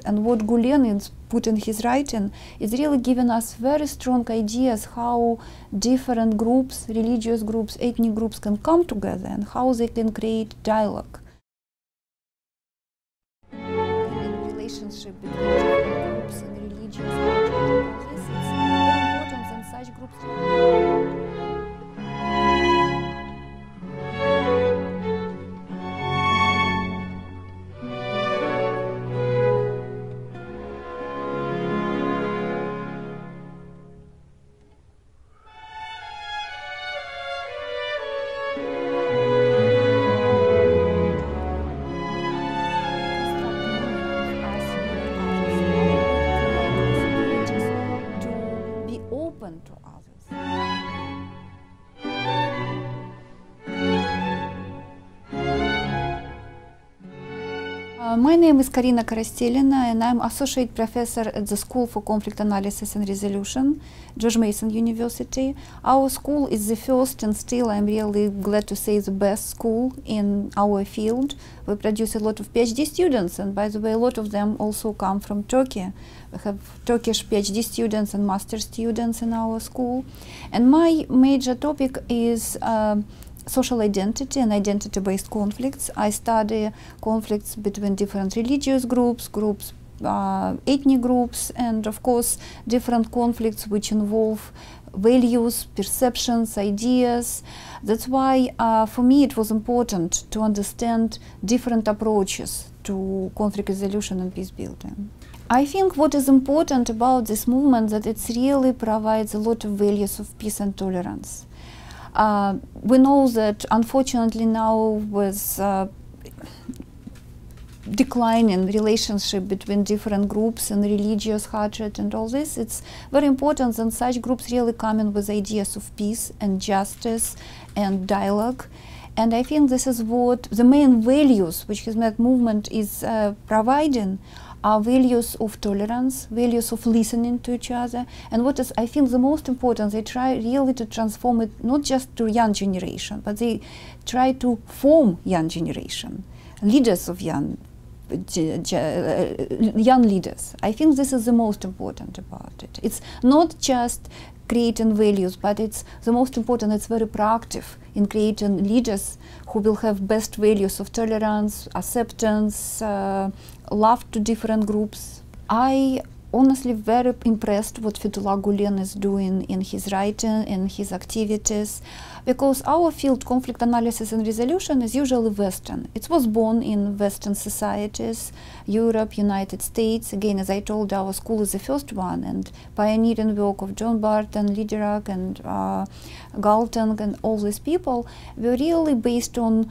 And what Gulen put in his writing is really giving us very strong ideas how different groups, religious groups, ethnic groups can come together and how they can create dialogue. Relationship between different groups and religious groups, it's very important in such groups. To others. My name is Karina Karastelina, and I'm Associate Professor at the School for Conflict Analysis and Resolution, George Mason University. Our school is the first and still, I'm really glad to say, the best school in our field. We produce a lot of PhD students, and by the way, a lot of them also come from Turkey. We have Turkish PhD students and master students in our school. And my major topic is social identity and identity-based conflicts. I study conflicts between different religious groups, ethnic groups, and of course different conflicts which involve values, perceptions, ideas. That's why for me it was important to understand different approaches to conflict resolution and peace building. I think what is important about this movement that it really provides a lot of values of peace and tolerance. We know that unfortunately now with declining relationship between different groups and religious hatred and all this, it's very important that such groups really come in with ideas of peace and justice and dialogue. And I think this is what the main values which Hizmet movement is providing are values of tolerance, values of listening to each other, and what is, I think, the most important, they try really to transform it not just to young generation, but they try to form young generation, leaders of young leaders. I think this is the most important about it. It's not just creating values, but it's the most important, it's very proactive in creating leaders who will have best values of tolerance, acceptance, love to different groups. I honestly very impressed what Fethullah Gulen is doing in his writing, in his activities, because our field, conflict analysis and resolution, is usually Western. It was born in Western societies, Europe, United States. Again, as I told, our school is the first one, and pioneering work of John Barton, Liderak, and Galtung, and all these people were really based on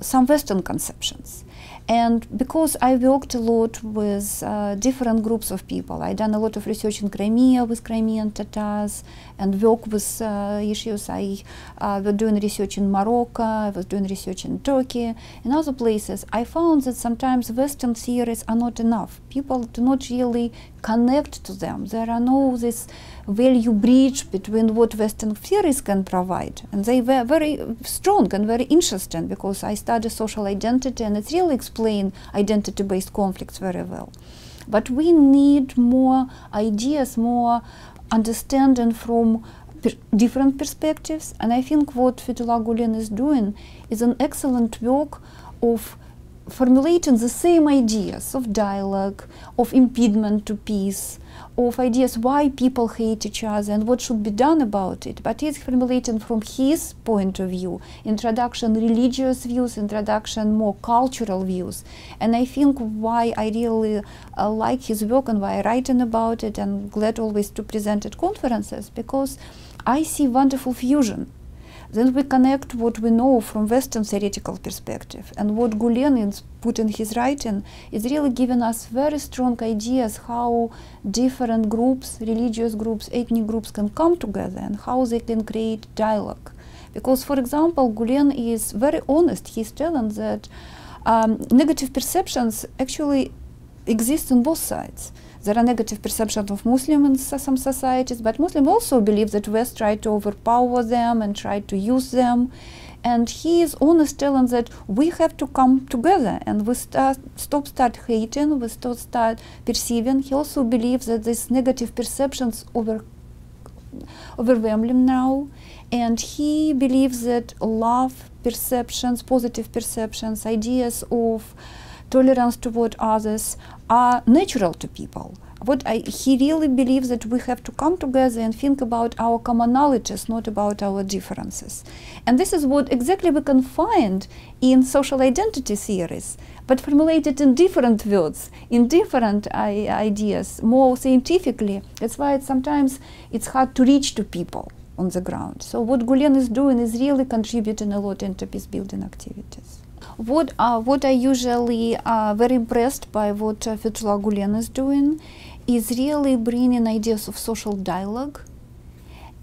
some Western conceptions. And because I worked a lot with different groups of people, I done a lot of research in Crimea with Crimean Tatars, and work with issues. I was doing research in Morocco, I was doing research in Turkey, and other places. I found that sometimes Western theories are not enough. People do not really connect to them. There are no this value bridge between what Western theories can provide, and they were very strong and very interesting, because I study social identity and it really explains identity-based conflicts very well. But we need more ideas, more understanding from different perspectives, and I think what Fethullah Gulen is doing is an excellent work of formulating the same ideas of dialogue, of impediment to peace, of ideas why people hate each other and what should be done about it, but he's formulating from his point of view, introduction religious views, introduction more cultural views. And I think why I really like his work and why I'm writing about it, and glad always to present at conferences, because I see wonderful fusion. Then we connect what we know from Western theoretical perspective, and what Gulen is put in his writing is really giving us very strong ideas how different groups, religious groups, ethnic groups can come together and how they can create dialogue. Because, for example, Gulen is very honest. He's telling that negative perceptions actually exist on both sides. There are negative perceptions of Muslims in some societies, but Muslims also believe that West tried to overpower them and tried to use them. And he is honest, telling that we have to come together and we start hating, we start perceiving. He also believes that these negative perceptions overwhelm him now, and he believes that love perceptions, positive perceptions, ideas of tolerance toward others are natural to people. He really believes that we have to come together and think about our commonalities, not about our differences. And this is what exactly we can find in social identity theories, but formulated in different words, in different ideas, more scientifically. That's why sometimes it's hard to reach to people on the ground. So what Gulen is doing is really contributing a lot into peace building activities. What I usually very impressed by what Fethullah Gulen is doing is really bringing ideas of social dialogue,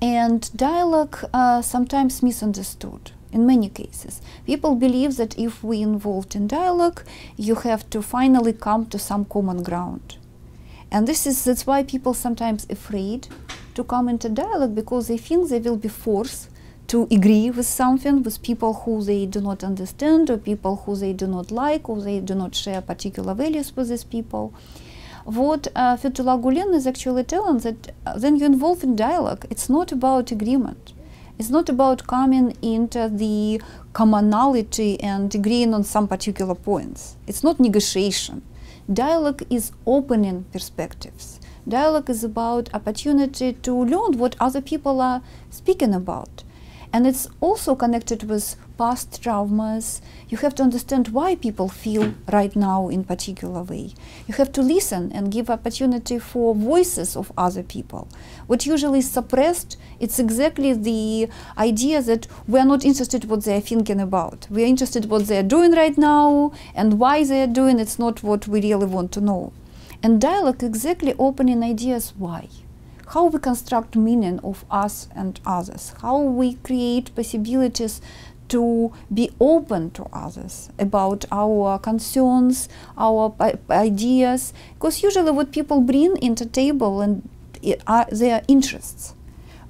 and dialogue sometimes misunderstood in many cases. People believe that if we involved in dialogue, you have to finally come to some common ground. And that's why people sometimes afraid to come into dialogue, because they think they will be forced to agree with something, with people who they do not understand, or people who they do not like, or they do not share particular values with these people. What Fethullah Gulen is actually telling that when you involve in dialogue, it's not about agreement. It's not about coming into the commonality and agreeing on some particular points. It's not negotiation. Dialogue is opening perspectives. Dialogue is about opportunity to learn what other people are speaking about. And it's also connected with past traumas. You have to understand why people feel right now in particular way. You have to listen and give opportunity for voices of other people. What usually is suppressed, it's exactly the idea that we are not interested in what they are thinking about. We are interested in what they are doing right now, and why they are doing. It's not what we really want to know. And dialogue exactly opening ideas why. How we construct meaning of us and others, how we create possibilities to be open to others about our concerns, our ideas, because usually what people bring into table and are their interests.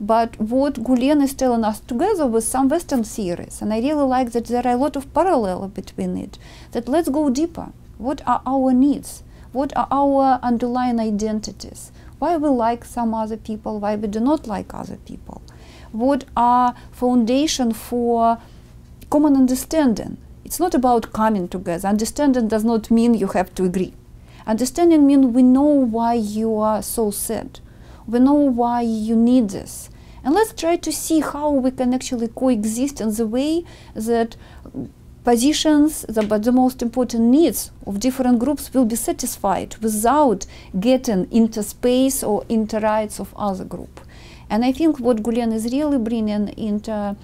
But what Gulen is telling us, together with some Western theories, and I really like that there are a lot of parallel between it, that let's go deeper. What are our needs? What are our underlying identities? Why we like some other people, why we do not like other people? What are foundation for common understanding? It's not about coming together. Understanding does not mean you have to agree. Understanding means we know why you are so sad. We know why you need this. And let's try to see how we can actually coexist in the way that positions, but the most important needs of different groups will be satisfied without getting into space or into rights of other group. And I think what Gulen is really bringing into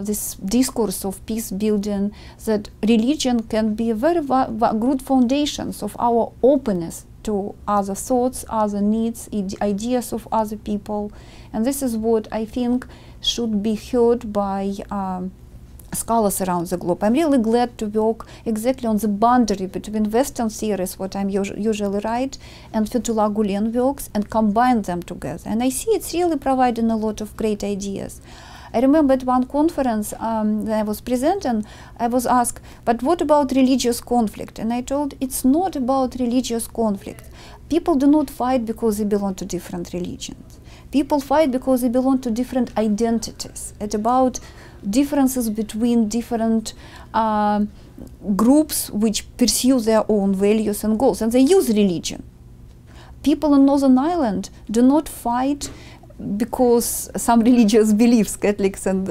this discourse of peace building, that religion can be a very good foundations of our openness to other thoughts, other needs, ideas of other people. And this is what I think should be heard by scholars around the globe. I'm really glad to work exactly on the boundary between Western theories, what I'm usually write, and Fethullah Gulen works, and combine them together. And I see it's really providing a lot of great ideas. I remember at one conference that I was presenting, I was asked, but what about religious conflict? And I told, it's not about religious conflict. People do not fight because they belong to different religions. People fight because they belong to different identities. It's about differences between different groups which pursue their own values and goals, and they use religion. People in Northern Ireland do not fight because some religious beliefs, Catholics and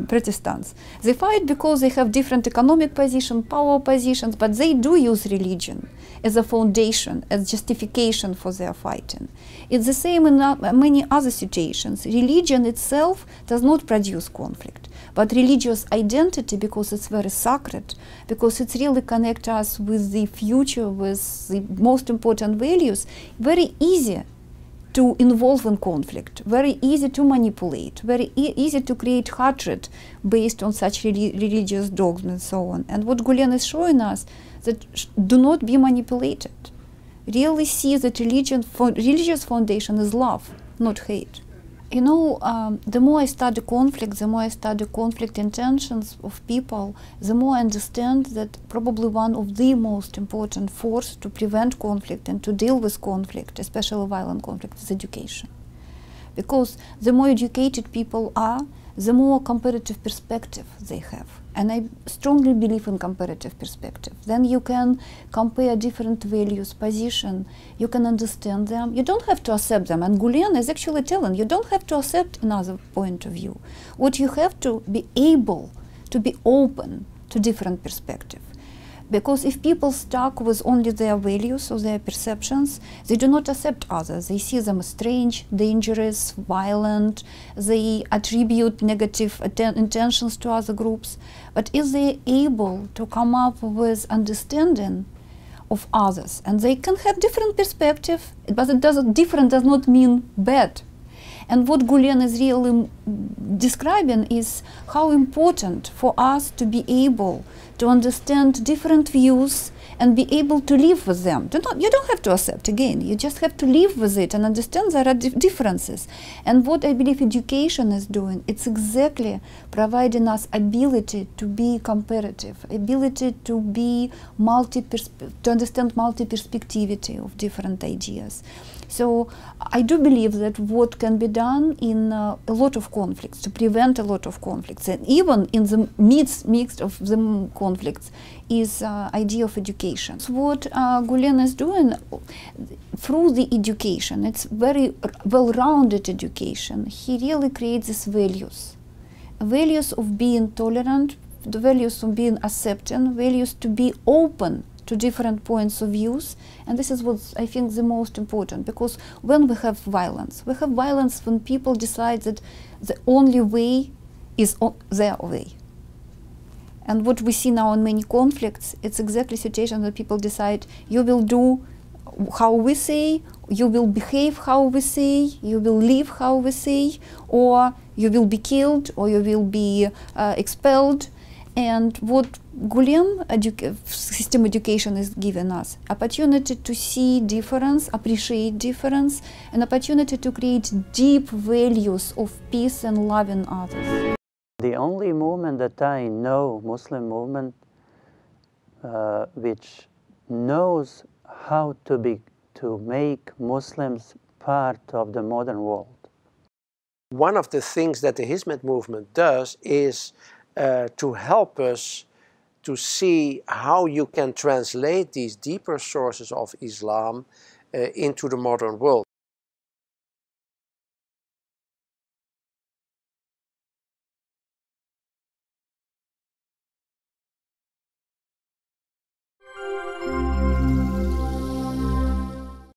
Protestants. They fight because they have different economic positions, power positions, but they do use religion as a foundation, as justification for their fighting. It's the same in many other situations. Religion itself does not produce conflict, but religious identity, because it's very sacred, because it really connects us with the future, with the most important values, very easy to involve in conflict, very easy to manipulate, very easy to create hatred based on such religious dogma and so on. And what Gulen is showing us, that do not be manipulated. Really see that religious foundation is love, not hate. You know, the more I study conflict intentions of people, the more I understand that probably one of the most important forces to prevent conflict and to deal with conflict, especially violent conflict, is education. Because the more educated people are, the more comparative perspective they have. And I strongly believe in comparative perspective. Then you can compare different values, position, you can understand them. You don't have to accept them. And Gulen is actually telling you don't have to accept another point of view. What you have to be able to be open to different perspective. Because if people stuck with only their values or their perceptions, they do not accept others. They see them as strange, dangerous, violent. They attribute negative intentions to other groups. But if they are able to come up with understanding of others, and they can have different perspective, but different does not mean bad. And what Gulen is really describing is how important for us to be able to understand different views and be able to live with them. You don't have to accept, again, you just have to live with it and understand there are differences. And what I believe education is doing, it's exactly providing us ability to be comparative, ability to be to understand multi-perspectivity of different ideas. So I do believe that what can be done in a lot of conflicts, to prevent a lot of conflicts, and even in the midst of the conflicts, is idea of education. So what Gulen is doing through the education, it's very well-rounded education. He really creates these values of being tolerant, the values of being accepting, values to be open to different points of views, and this is what I think the most important, because when we have violence when people decide that the only way is their way. And what we see now in many conflicts, it's exactly situation that people decide you will do how we say, you will behave how we say, you will live how we say, or you will be killed, or you will be expelled. And what Gulen system education is giving us, opportunity to see difference, appreciate difference, an opportunity to create deep values of peace and loving others. The only movement that I know, Muslim movement, which knows how to make Muslims part of the modern world. One of the things that the Hizmet movement does is to help us to see how you can translate these deeper sources of Islam into the modern world.